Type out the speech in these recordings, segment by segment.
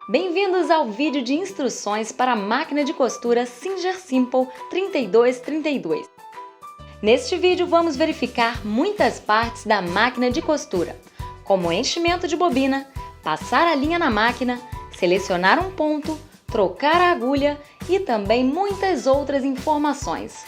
Bem-vindos ao vídeo de instruções para a máquina de costura Singer Simple 3232. Neste vídeo vamos verificar muitas partes da máquina de costura, como enchimento de bobina, passar a linha na máquina, selecionar um ponto, trocar a agulha e também muitas outras informações.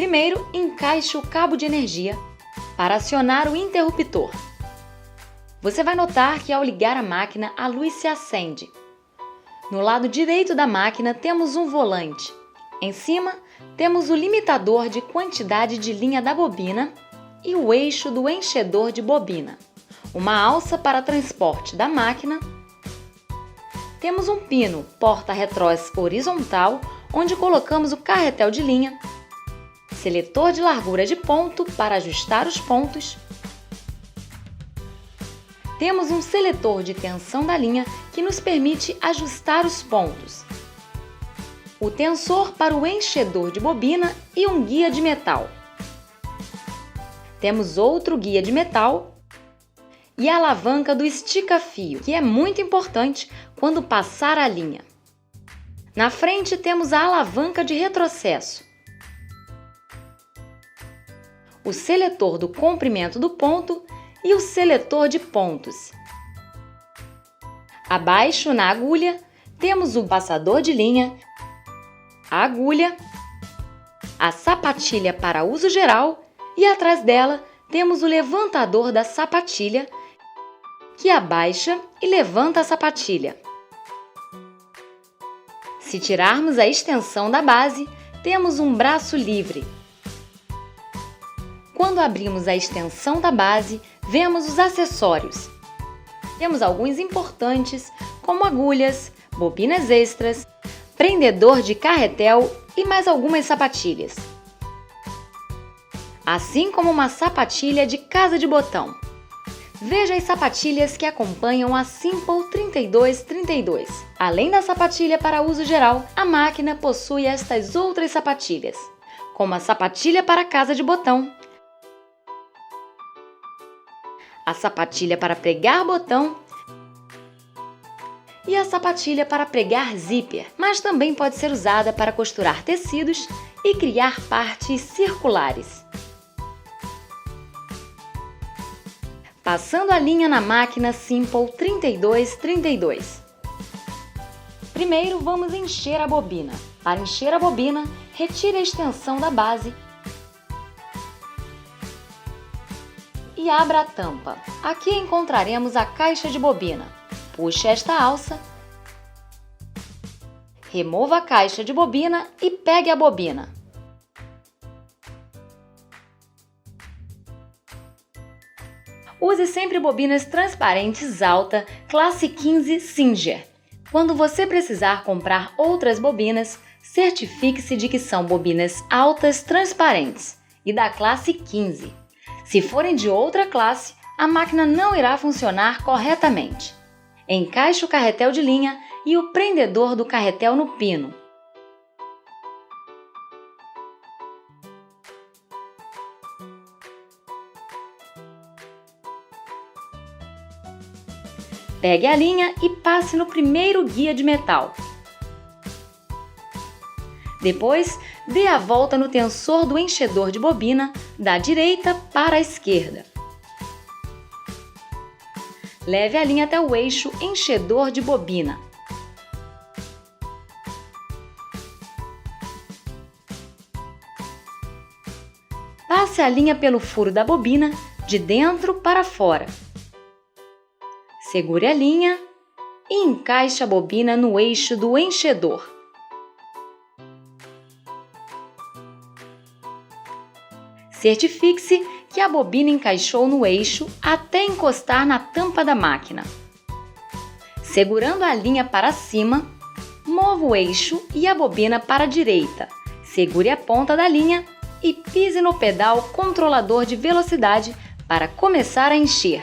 Primeiro, encaixe o cabo de energia para acionar o interruptor. Você vai notar que ao ligar a máquina, a luz se acende. No lado direito da máquina temos um volante. Em cima, temos o limitador de quantidade de linha da bobina e o eixo do enchedor de bobina. Uma alça para transporte da máquina. Temos um pino porta-retrós horizontal, onde colocamos o carretel de linha. Seletor de largura de ponto para ajustar os pontos. Temos um seletor de tensão da linha que nos permite ajustar os pontos. O tensor para o enchedor de bobina e um guia de metal. Temos outro guia de metal e a alavanca do estica-fio, que é muito importante quando passar a linha. Na frente temos a alavanca de retrocesso. O seletor do comprimento do ponto e o seletor de pontos. Abaixo, na agulha, temos o passador de linha, a agulha, a sapatilha para uso geral e atrás dela temos o levantador da sapatilha, que abaixa e levanta a sapatilha. Se tirarmos a extensão da base, temos um braço livre. Quando abrimos a extensão da base, vemos os acessórios. Temos alguns importantes, como agulhas, bobinas extras, prendedor de carretel e mais algumas sapatilhas. Assim como uma sapatilha de casa de botão. Veja as sapatilhas que acompanham a Simple 3232. Além da sapatilha para uso geral, a máquina possui estas outras sapatilhas, como a sapatilha para casa de botão, a sapatilha para pregar botão e a sapatilha para pregar zíper, mas também pode ser usada para costurar tecidos e criar partes circulares. Passando a linha na máquina Simple 3232. Primeiro vamos encher a bobina. Para encher a bobina, retire a extensão da base e abra a tampa. Aqui encontraremos a caixa de bobina. Puxe esta alça, remova a caixa de bobina e pegue a bobina. Use sempre bobinas transparentes alta, classe 15 Singer. Quando você precisar comprar outras bobinas, certifique-se de que são bobinas altas transparentes e da classe 15. Se forem de outra classe, a máquina não irá funcionar corretamente. Encaixe o carretel de linha e o prendedor do carretel no pino. Pegue a linha e passe no primeiro guia de metal. Depois, dê a volta no tensor do enchedor de bobina da direita para a esquerda. Leve a linha até o eixo enchedor de bobina. Passe a linha pelo furo da bobina de dentro para fora. Segure a linha e encaixe a bobina no eixo do enchedor. Certifique-se que a bobina encaixou no eixo até encostar na tampa da máquina. Segurando a linha para cima, mova o eixo e a bobina para a direita. Segure a ponta da linha e pise no pedal controlador de velocidade para começar a encher.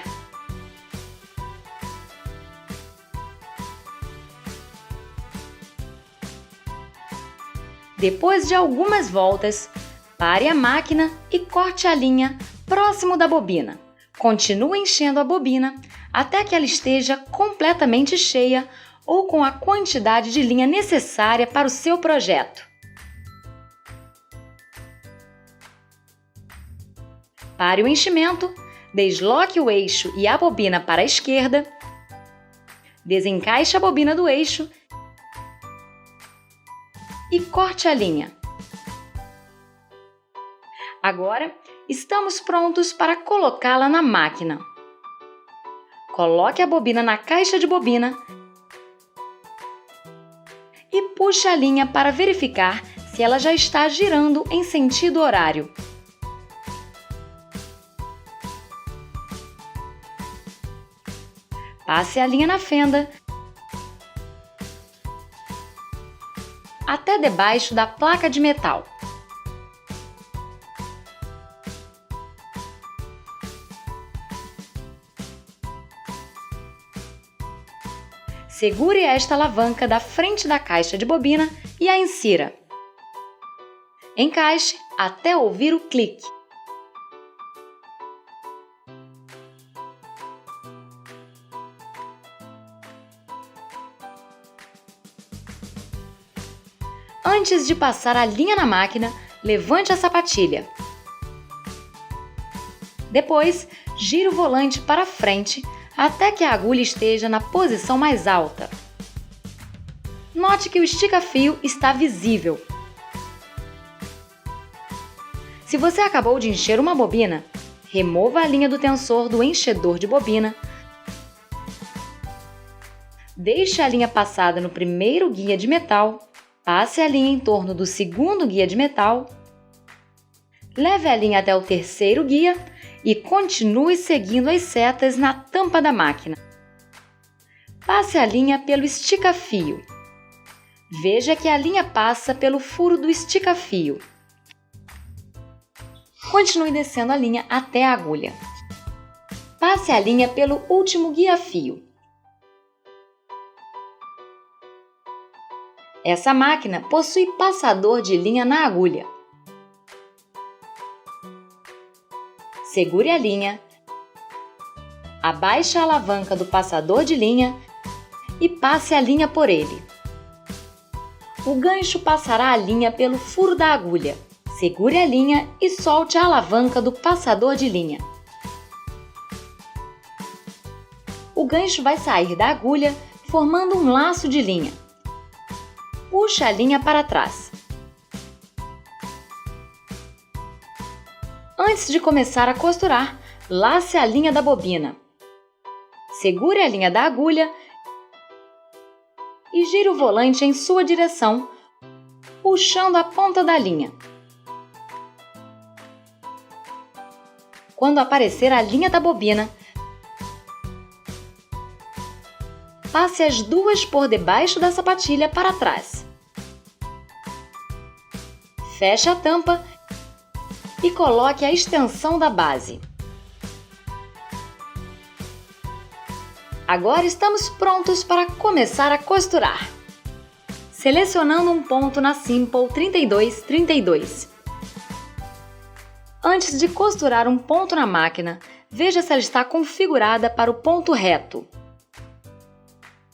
Depois de algumas voltas, Pare a máquina e corte a linha próximo da bobina. Continue enchendo a bobina até que ela esteja completamente cheia ou com a quantidade de linha necessária para o seu projeto. Pare o enchimento, desloque o eixo e a bobina para a esquerda, desencaixe a bobina do eixo e corte a linha. Agora, estamos prontos para colocá-la na máquina. Coloque a bobina na caixa de bobina e puxe a linha para verificar se ela já está girando em sentido horário. Passe a linha na fenda até debaixo da placa de metal. Segure esta alavanca da frente da caixa de bobina e a insira. Encaixe até ouvir o clique. Antes de passar a linha na máquina, levante a sapatilha. Depois, gire o volante para frente até que a agulha esteja na posição mais alta. Note que o estica-fio está visível. Se você acabou de encher uma bobina, remova a linha do tensor do enchedor de bobina. Deixe a linha passada no primeiro guia de metal. Passe a linha em torno do segundo guia de metal, leve a linha até o terceiro guia e continue seguindo as setas na tampa da máquina. Passe a linha pelo estica-fio. Veja que a linha passa pelo furo do estica-fio. Continue descendo a linha até a agulha. Passe a linha pelo último guia-fio. Essa máquina possui passador de linha na agulha. Segure a linha, abaixe a alavanca do passador de linha e passe a linha por ele. O gancho passará a linha pelo furo da agulha. Segure a linha e solte a alavanca do passador de linha. O gancho vai sair da agulha formando um laço de linha. Puxe a linha para trás. Antes de começar a costurar, lace a linha da bobina. Segure a linha da agulha e gire o volante em sua direção, puxando a ponta da linha. Quando aparecer a linha da bobina, passe as duas por debaixo da sapatilha para trás. Feche a tampa e coloque a extensão da base. Agora estamos prontos para começar a costurar. Selecionando um ponto na Simple 3232. Antes de costurar um ponto na máquina, veja se ela está configurada para o ponto reto.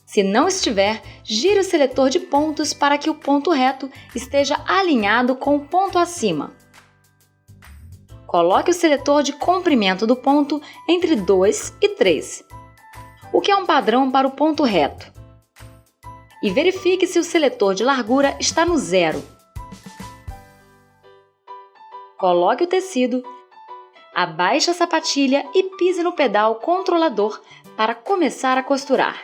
Se não estiver, gire o seletor de pontos para que o ponto reto esteja alinhado com o ponto acima. Coloque o seletor de comprimento do ponto entre 2 e 3, o que é um padrão para o ponto reto. E verifique se o seletor de largura está no 0. Coloque o tecido, abaixe a sapatilha e pise no pedal controlador para começar a costurar.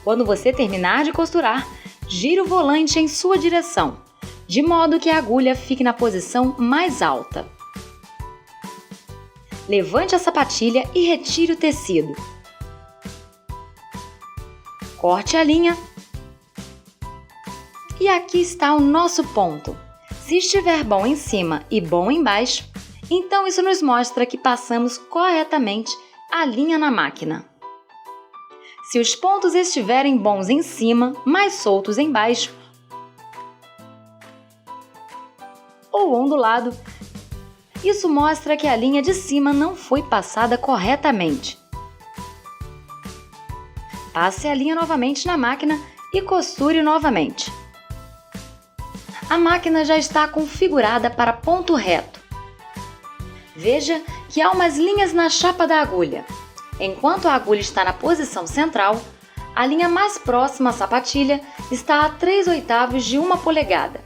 Quando você terminar de costurar, gire o volante em sua direção, de modo que a agulha fique na posição mais alta. Levante a sapatilha e retire o tecido. Corte a linha. E aqui está o nosso ponto. Se estiver bom em cima e bom embaixo, então isso nos mostra que passamos corretamente alinha na máquina. Se os pontos estiverem bons em cima, mais soltos embaixo ou ondulado, isso mostra que a linha de cima não foi passada corretamente. Passe a linha novamente na máquina e costure novamente. A máquina já está configurada para ponto reto. Veja que há umas linhas na chapa da agulha. Enquanto a agulha está na posição central, a linha mais próxima à sapatilha está a 3/8 de 1 polegada.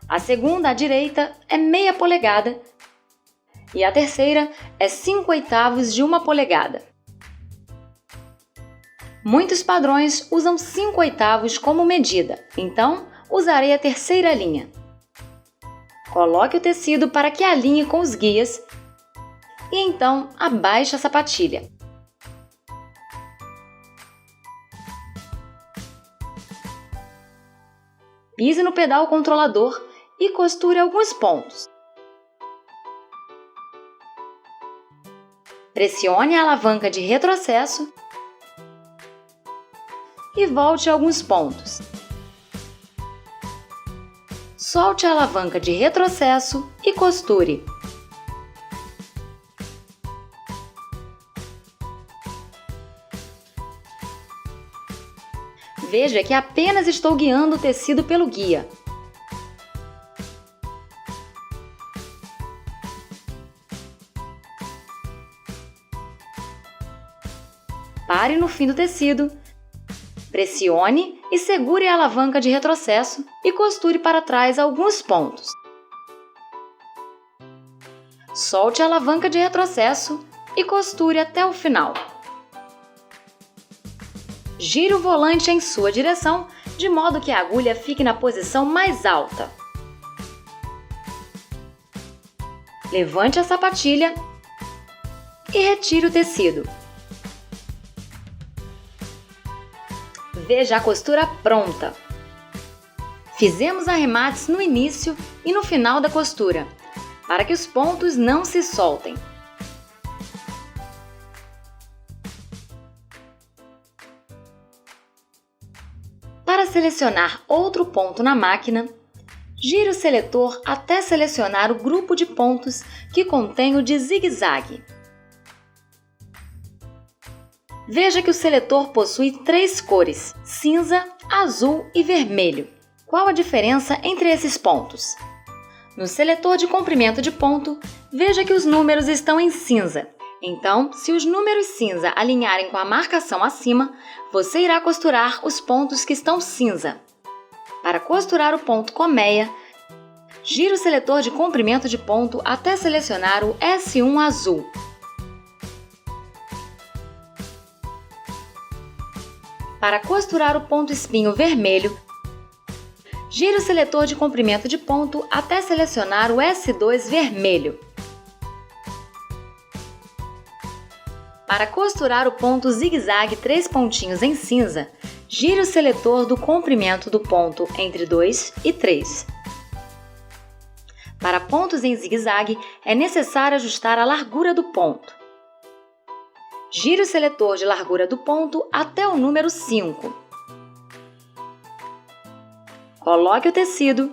A segunda, à direita, é meia polegada e a terceira é 5/8 de 1 polegada. Muitos padrões usam 5/8 como medida, então usarei a terceira linha. Coloque o tecido para que alinhe com os guias e então abaixe a sapatilha. Pise no pedal controlador e costure alguns pontos. Pressione a alavanca de retrocesso e volte alguns pontos. Solte a alavanca de retrocesso e costure. Veja que apenas estou guiando o tecido pelo guia. Pare no fim do tecido, pressione e segure a alavanca de retrocesso e costure para trás alguns pontos. Solte a alavanca de retrocesso e costure até o final. Gire o volante em sua direção, de modo que a agulha fique na posição mais alta. Levante a sapatilha e retire o tecido. Veja a costura pronta. Fizemos arremates no início e no final da costura, para que os pontos não se soltem. Para selecionar outro ponto na máquina, gire o seletor até selecionar o grupo de pontos que contém o de zigue-zague. Veja que o seletor possui 3 cores: cinza, azul e vermelho. Qual a diferença entre esses pontos? No seletor de comprimento de ponto, veja que os números estão em cinza. Então, se os números cinza alinharem com a marcação acima, você irá costurar os pontos que estão cinza. Para costurar o ponto colmeia, gire o seletor de comprimento de ponto até selecionar o S1 azul. Para costurar o ponto espinho vermelho, gire o seletor de comprimento de ponto até selecionar o S2 vermelho. Para costurar o ponto zigue-zague 3 pontinhos em cinza, gire o seletor do comprimento do ponto entre 2 e 3. Para pontos em zigue-zague, é necessário ajustar a largura do ponto. Gire o seletor de largura do ponto até o número 5. Coloque o tecido,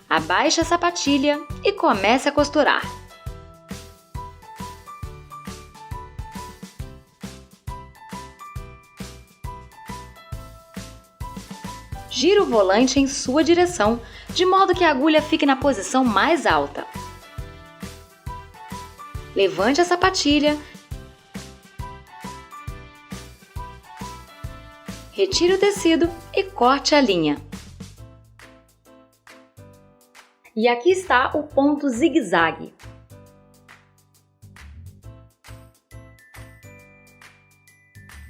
abaixe a sapatilha e comece a costurar. Gire o volante em sua direção, de modo que a agulha fique na posição mais alta. Levante a sapatilha, retire o tecido e corte a linha. E aqui está o ponto zigue-zague.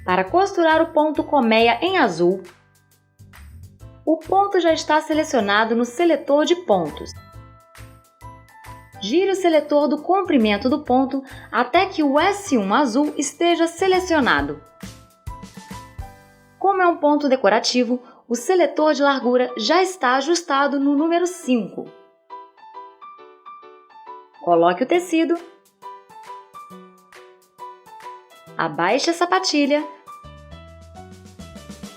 Para costurar o ponto colmeia em azul, o ponto já está selecionado no seletor de pontos. Gire o seletor do comprimento do ponto até que o S1 azul esteja selecionado. Como é um ponto decorativo, o seletor de largura já está ajustado no número 5. Coloque o tecido, Abaixe a sapatilha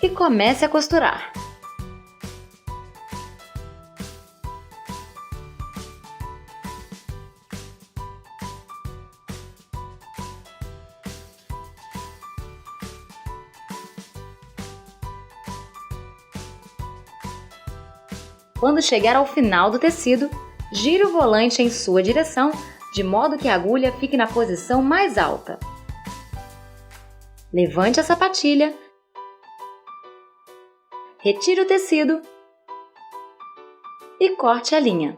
e comece a costurar. Quando chegar ao final do tecido, gire o volante em sua direção, de modo que a agulha fique na posição mais alta. Levante a sapatilha, retire o tecido e corte a linha.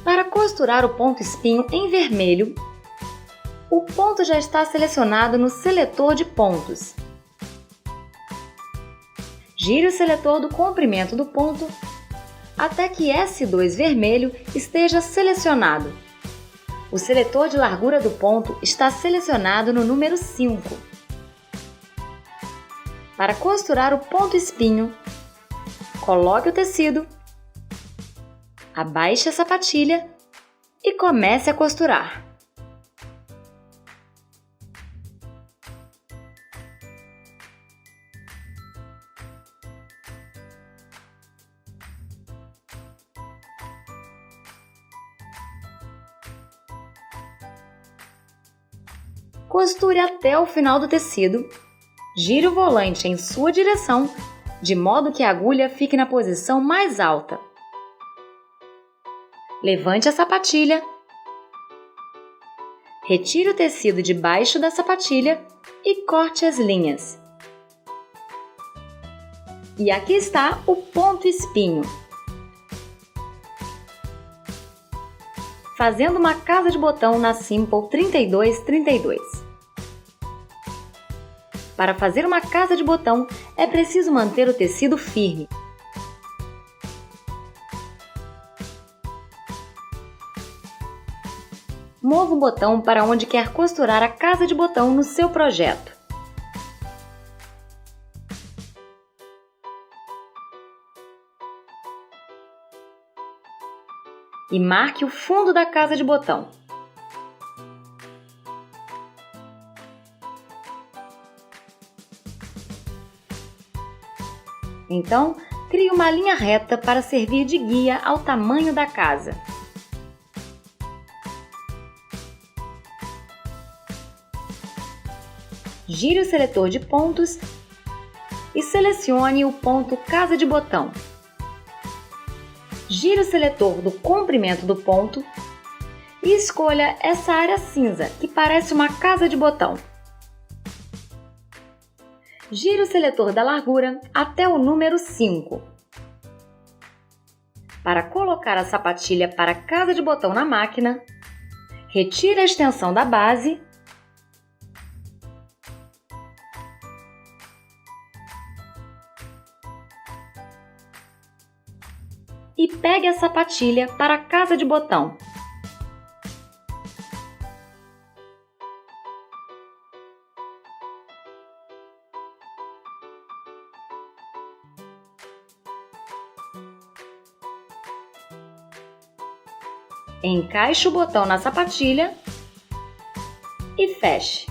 Para costurar o ponto espinho em vermelho, o ponto já está selecionado no seletor de pontos. Gire o seletor do comprimento do ponto até que S2 vermelho esteja selecionado. O seletor de largura do ponto está selecionado no número 5. Para costurar o ponto espinho, coloque o tecido, abaixe a sapatilha e comece a costurar. Costure até o final do tecido, gire o volante em sua direção, de modo que a agulha fique na posição mais alta. Levante a sapatilha, retire o tecido de baixo da sapatilha e corte as linhas. E aqui está o ponto espinho. Fazendo uma casa de botão na Simple 3232. Para fazer uma casa de botão, é preciso manter o tecido firme. Mova o botão para onde quer costurar a casa de botão no seu projeto. E marque o fundo da casa de botão. Então, crie uma linha reta para servir de guia ao tamanho da casa. Gire o seletor de pontos e selecione o ponto casa de botão. Gire o seletor do comprimento do ponto e escolha essa área cinza, que parece uma casa de botão. Gire o seletor da largura até o número 5. Para colocar a sapatilha para a casa de botão na máquina, retire a extensão da base e pegue a sapatilha para a casa de botão. Encaixe o botão na sapatilha e feche,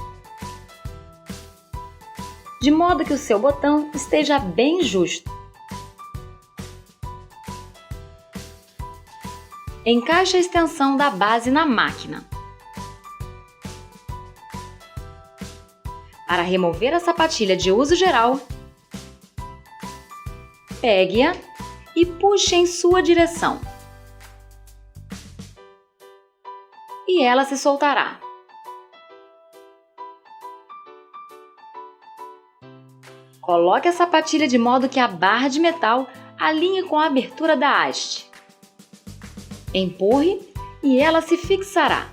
de modo que o seu botão esteja bem justo. Encaixe a extensão da base na máquina. Para remover a sapatilha de uso geral, pegue-a e puxe em sua direção. E ela se soltará. Coloque a sapatilha de modo que a barra de metal alinhe com a abertura da haste. Empurre e ela se fixará.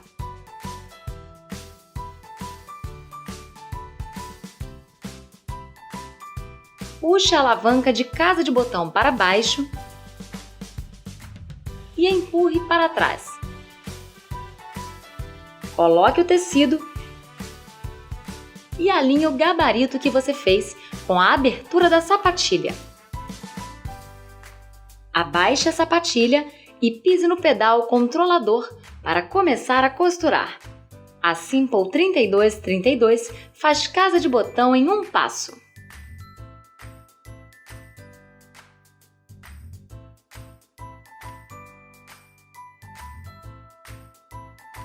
Puxe a alavanca de casa de botão para baixo e empurre para trás. Coloque o tecido e alinhe o gabarito que você fez com a abertura da sapatilha. Abaixe a sapatilha e pise no pedal controlador para começar a costurar. A Simple 3232 faz casa de botão em um passo.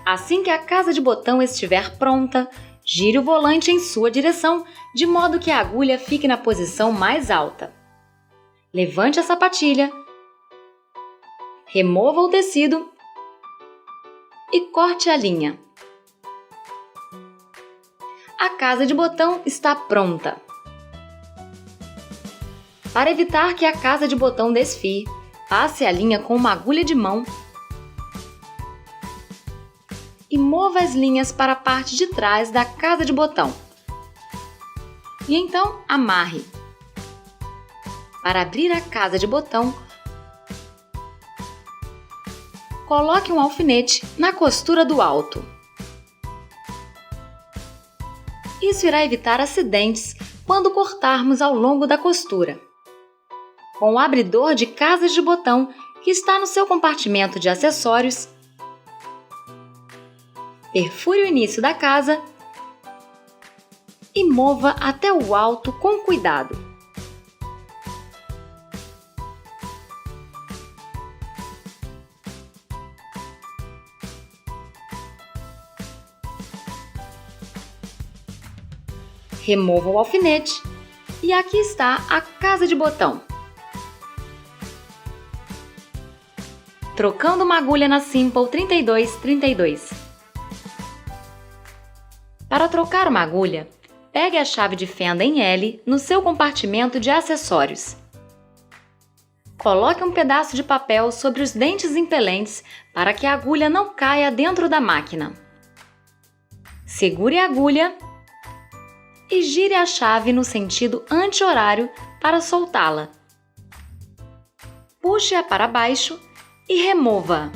Assim que a casa de botão estiver pronta, gire o volante em sua direção, de modo que a agulha fique na posição mais alta. Levante a sapatilha, remova o tecido e corte a linha. A casa de botão está pronta. Para evitar que a casa de botão desfie, passe a linha com uma agulha de mão e mova as linhas para a parte de trás da casa de botão. E então amarre. Para abrir a casa de botão, coloque um alfinete na costura do alto. Isso irá evitar acidentes quando cortarmos ao longo da costura. Com o abridor de casas de botão que está no seu compartimento de acessórios, perfure o início da casa e mova até o alto com cuidado. Remova o alfinete e aqui está a casa de botão. Trocando uma agulha na Simple 3232. Para trocar uma agulha, pegue a chave de fenda em L no seu compartimento de acessórios. Coloque um pedaço de papel sobre os dentes impelentes para que a agulha não caia dentro da máquina. Segure a agulha e gire a chave no sentido anti-horário para soltá-la. Puxe-a para baixo e remova.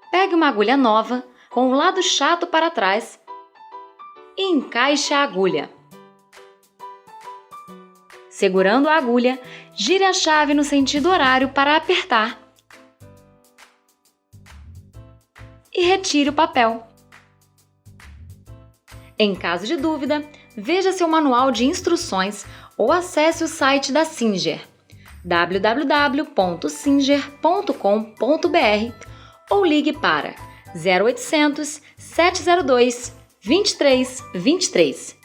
Pegue uma agulha nova com o lado chato para trás e encaixe a agulha. Segurando a agulha, gire a chave no sentido horário para apertar e retire o papel. Em caso de dúvida, veja seu manual de instruções ou acesse o site da Singer, www.singer.com.br, ou ligue para 0800 702 2323.